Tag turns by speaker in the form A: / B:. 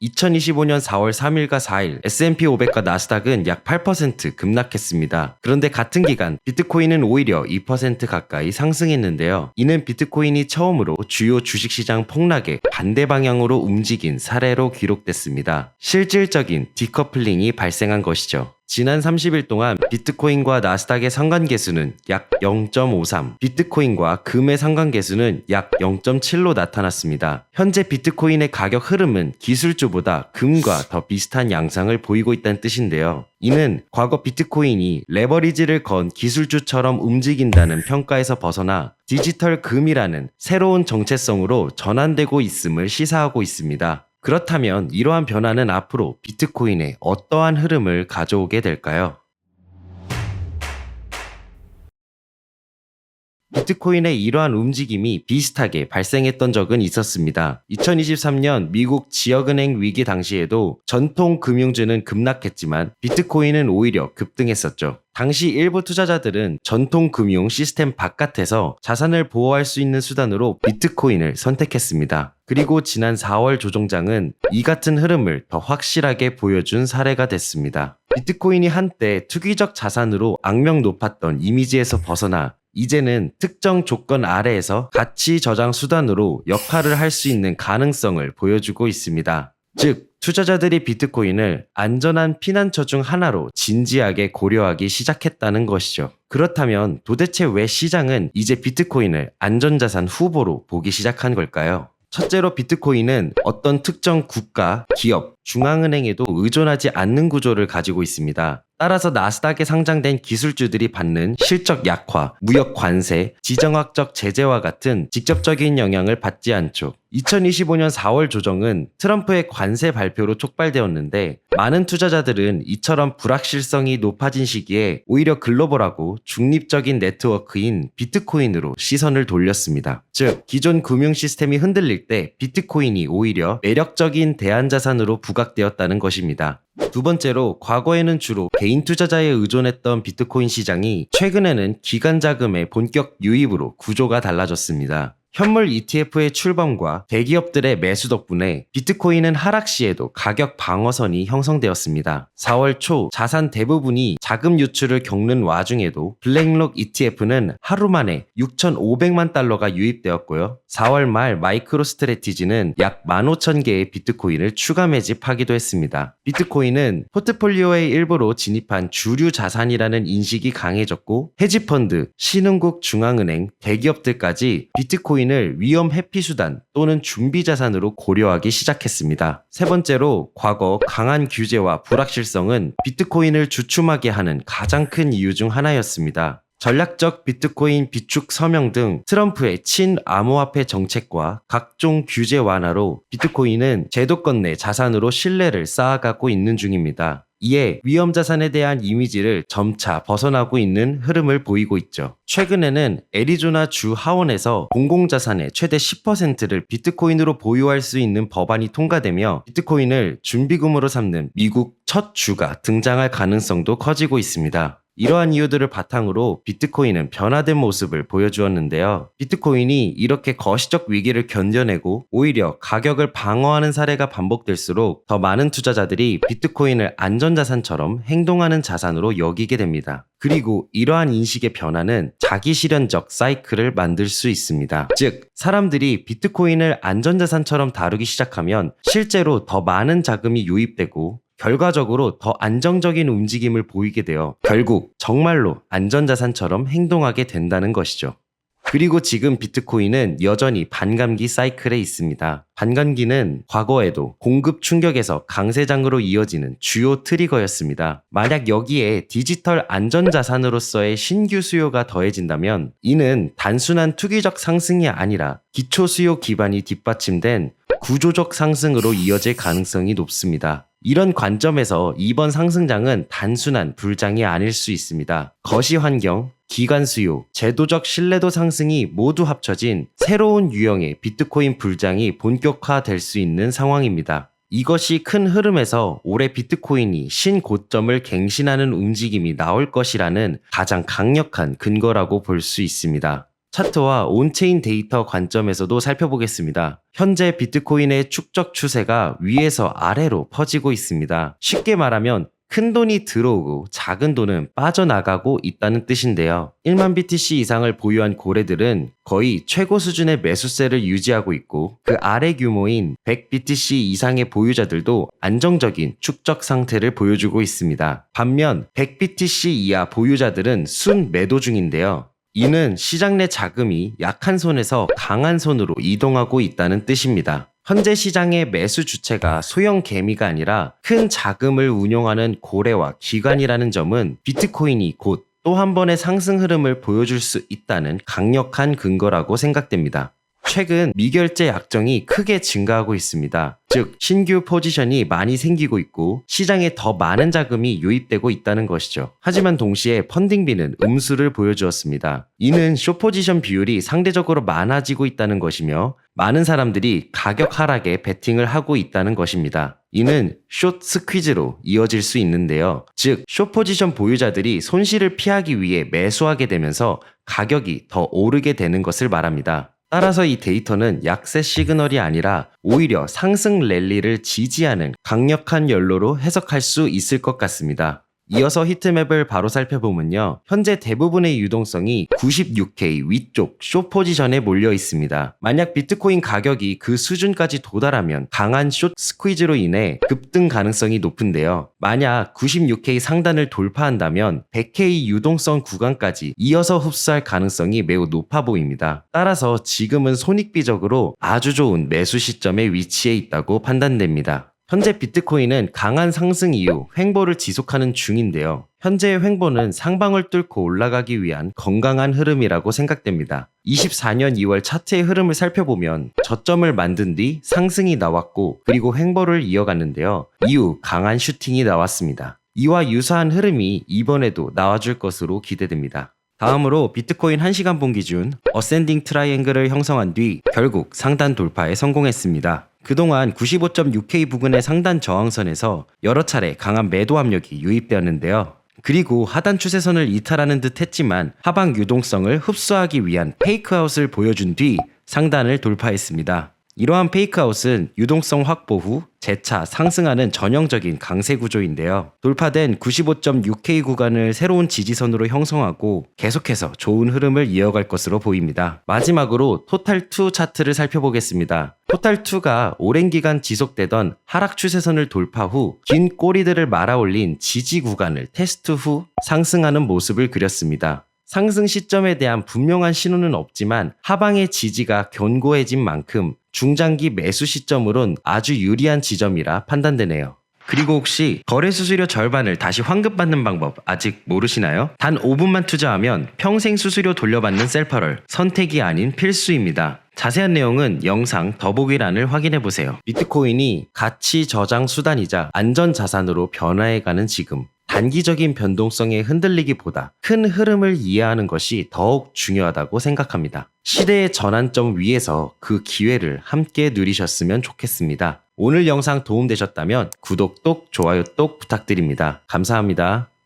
A: 2025년 4월 3일과 4일 S&P 500과 나스닥은 약 8% 급락했습니다. 그런데 같은 기간 비트코인은 오히려 2% 가까이 상승했는데요. 이는 비트코인이 처음으로 주요 주식시장 폭락에 반대 방향으로 움직인 사례로 기록됐습니다. 실질적인 디커플링이 발생한 것이죠. 지난 30일 동안 비트코인과 나스닥의 상관계수는 약 0.53, 비트코인과 금의 상관계수는 약 0.7로 나타났습니다. 현재 비트코인의 가격 흐름은 기술주보다 금과 더 비슷한 양상을 보이고 있다는 뜻인데요. 이는 과거 비트코인이 레버리지를 건 기술주처럼 움직인다는 평가에서 벗어나 디지털 금이라는 새로운 정체성으로 전환되고 있음을 시사하고 있습니다. 그렇다면 이러한 변화는 앞으로 비트코인에 어떠한 흐름을 가져오게 될까요? 비트코인의 이러한 움직임이 비슷하게 발생했던 적은 있었습니다. 2023년 미국 지역은행 위기 당시에도 전통 금융주는 급락했지만 비트코인은 오히려 급등했었죠. 당시 일부 투자자들은 전통 금융 시스템 바깥에서 자산을 보호할 수 있는 수단으로 비트코인을 선택했습니다. 그리고 지난 4월 조정장은 이 같은 흐름을 더 확실하게 보여준 사례가 됐습니다. 비트코인이 한때 투기적 자산으로 악명 높았던 이미지에서 벗어나 이제는 특정 조건 아래에서 가치 저장 수단으로 역할을 할 수 있는 가능성을 보여주고 있습니다. 즉, 투자자들이 비트코인을 안전한 피난처 중 하나로 진지하게 고려하기 시작했다는 것이죠. 그렇다면 도대체 왜 시장은 이제 비트코인을 안전자산 후보로 보기 시작한 걸까요? 첫째로 비트코인은 어떤 특정 국가, 기업, 중앙은행에도 의존하지 않는 구조를 가지고 있습니다. 따라서 나스닥에 상장된 기술주들이 받는 실적 약화, 무역 관세, 지정학적 제재와 같은 직접적인 영향을 받지 않죠. 2025년 4월 조정은 트럼프의 관세 발표로 촉발되었는데 많은 투자자들은 이처럼 불확실성이 높아진 시기에 오히려 글로벌하고 중립적인 네트워크인 비트코인으로 시선을 돌렸습니다. 즉, 기존 금융 시스템이 흔들릴 때 비트코인이 오히려 매력적인 대안자산으로 부각되었다는 것입니다. 두 번째로 과거에는 주로 개인 투자자에 의존했던 비트코인 시장이 최근에는 기관 자금의 본격 유입으로 구조가 달라졌습니다. 현물 ETF의 출범과 대기업들의 매수 덕분에 비트코인은 하락 시에도 가격 방어선이 형성되었습니다. 4월 초 자산 대부분이 자금 유출을 겪는 와중에도 블랙록 ETF는 하루 만에 6,500만 달러가 유입되었고요. 4월 말 마이크로 스트래티지는 약 15,000개의 비트코인을 추가 매집하기도 했습니다. 비트코인은 포트폴리오의 일부로 진입한 주류 자산이라는 인식이 강해졌고 헤지펀드, 신흥국 중앙은행, 대기업들까지 비트코인을 위험 회피 수단 또는 준비 자산으로 고려하기 시작했습니다. 세 번째로 과거 강한 규제와 불확실성은 비트코인을 주춤하게 하는 가장 큰 이유 중 하나였습니다. 전략적 비트코인 비축 서명 등 트럼프의 친암호화폐 정책과 각종 규제 완화로 비트코인은 제도권 내 자산으로 신뢰를 쌓아가고 있는 중입니다. 이에 위험 자산에 대한 이미지를 점차 벗어나고 있는 흐름을 보이고 있죠. 최근에는 애리조나 주 하원에서 공공자산의 최대 10%를 비트코인으로 보유할 수 있는 법안이 통과되며 비트코인을 준비금으로 삼는 미국 첫 주가 등장할 가능성도 커지고 있습니다. 이러한 이유들을 바탕으로 비트코인은 변화된 모습을 보여주었는데요. 비트코인이 이렇게 거시적 위기를 견뎌내고 오히려 가격을 방어하는 사례가 반복될수록 더 많은 투자자들이 비트코인을 안전자산처럼 행동하는 자산으로 여기게 됩니다. 그리고 이러한 인식의 변화는 자기실현적 사이클을 만들 수 있습니다. 즉, 사람들이 비트코인을 안전자산처럼 다루기 시작하면 실제로 더 많은 자금이 유입되고 결과적으로 더 안정적인 움직임을 보이게 되어 결국 정말로 안전자산처럼 행동하게 된다는 것이죠. 그리고 지금 비트코인은 여전히 반감기 사이클에 있습니다. 반감기는 과거에도 공급 충격에서 강세장으로 이어지는 주요 트리거였습니다. 만약 여기에 디지털 안전자산으로서의 신규 수요가 더해진다면 이는 단순한 투기적 상승이 아니라 기초 수요 기반이 뒷받침된 구조적 상승으로 이어질 가능성이 높습니다. 이런 관점에서 이번 상승장은 단순한 불장이 아닐 수 있습니다. 거시 환경, 기관 수요, 제도적 신뢰도 상승이 모두 합쳐진 새로운 유형의 비트코인 불장이 본격화될 수 있는 상황입니다. 이것이 큰 흐름에서 올해 비트코인이 신고점을 갱신하는 움직임이 나올 것이라는 가장 강력한 근거라고 볼 수 있습니다. 차트와 온체인 데이터 관점에서도 살펴보겠습니다. 현재 비트코인의 축적 추세가 위에서 아래로 퍼지고 있습니다. 쉽게 말하면 큰 돈이 들어오고 작은 돈은 빠져나가고 있다는 뜻인데요. 1만 BTC 이상을 보유한 고래들은 거의 최고 수준의 매수세를 유지하고 있고 그 아래 규모인 100 BTC 이상의 보유자들도 안정적인 축적 상태를 보여주고 있습니다. 반면 100 BTC 이하 보유자들은 순 매도 중인데요. 이는 시장 내 자금이 약한 손에서 강한 손으로 이동하고 있다는 뜻입니다. 현재 시장의 매수 주체가 소형 개미가 아니라 큰 자금을 운용하는 고래와 기관이라는 점은 비트코인이 곧 또 한 번의 상승 흐름을 보여줄 수 있다는 강력한 근거라고 생각됩니다. 최근 미결제 약정이 크게 증가하고 있습니다. 즉, 신규 포지션이 많이 생기고 있고 시장에 더 많은 자금이 유입되고 있다는 것이죠. 하지만 동시에 펀딩비는 음수를 보여주었습니다. 이는 숏포지션 비율이 상대적으로 많아지고 있다는 것이며 많은 사람들이 가격 하락에 베팅을 하고 있다는 것입니다. 이는 숏 스퀴즈로 이어질 수 있는데요. 즉, 숏포지션 보유자들이 손실을 피하기 위해 매수하게 되면서 가격이 더 오르게 되는 것을 말합니다. 따라서 이 데이터는 약세 시그널이 아니라 오히려 상승 랠리를 지지하는 강력한 연로로 해석할 수 있을 것 같습니다. 이어서 히트맵을 바로 살펴보면요. 현재 대부분의 유동성이 96K 위쪽 숏 포지션에 몰려 있습니다. 만약 비트코인 가격이 그 수준까지 도달하면 강한 숏 스퀴즈로 인해 급등 가능성이 높은데요. 만약 96K 상단을 돌파한다면 100K 유동성 구간까지 이어서 흡수할 가능성이 매우 높아 보입니다. 따라서 지금은 손익비적으로 아주 좋은 매수 시점에 위치해 있다고 판단됩니다. 현재 비트코인은 강한 상승 이후 횡보를 지속하는 중인데요. 현재의 횡보는 상방을 뚫고 올라가기 위한 건강한 흐름이라고 생각됩니다. 24년 2월 차트의 흐름을 살펴보면 저점을 만든 뒤 상승이 나왔고 그리고 횡보를 이어갔는데요. 이후 강한 슈팅이 나왔습니다. 이와 유사한 흐름이 이번에도 나와줄 것으로 기대됩니다. 다음으로 비트코인 1시간 본 기준 어센딩 트라이앵글을 형성한 뒤 결국 상단 돌파에 성공했습니다. 그동안 95.6K 부근의 상단 저항선에서 여러 차례 강한 매도 압력이 유입되었는데요. 그리고 하단 추세선을 이탈하는 듯 했지만 하방 유동성을 흡수하기 위한 페이크아웃을 보여준 뒤 상단을 돌파했습니다. 이러한 페이크아웃은 유동성 확보 후 재차 상승하는 전형적인 강세 구조인데요. 돌파된 95.6K 구간을 새로운 지지선으로 형성하고 계속해서 좋은 흐름을 이어갈 것으로 보입니다. 마지막으로 토탈2 차트를 살펴보겠습니다. 토탈2가 오랜 기간 지속되던 하락 추세선을 돌파 후 긴 꼬리들을 말아올린 지지 구간을 테스트 후 상승하는 모습을 그렸습니다. 상승 시점에 대한 분명한 신호는 없지만 하방의 지지가 견고해진 만큼 중장기 매수 시점으론 아주 유리한 지점이라 판단되네요. 그리고 혹시 거래 수수료 절반을 다시 환급받는 방법 아직 모르시나요? 단 5분만 투자하면 평생 수수료 돌려받는 셀퍼럴 선택이 아닌 필수입니다. 자세한 내용은 영상 더보기란을 확인해보세요. 비트코인이 가치 저장 수단이자 안전 자산으로 변화해가는 지금 단기적인 변동성에 흔들리기보다 큰 흐름을 이해하는 것이 더욱 중요하다고 생각합니다. 시대의 전환점 위에서 그 기회를 함께 누리셨으면 좋겠습니다. 오늘 영상 도움되셨다면 구독 똑, 좋아요 똑 부탁드립니다. 감사합니다.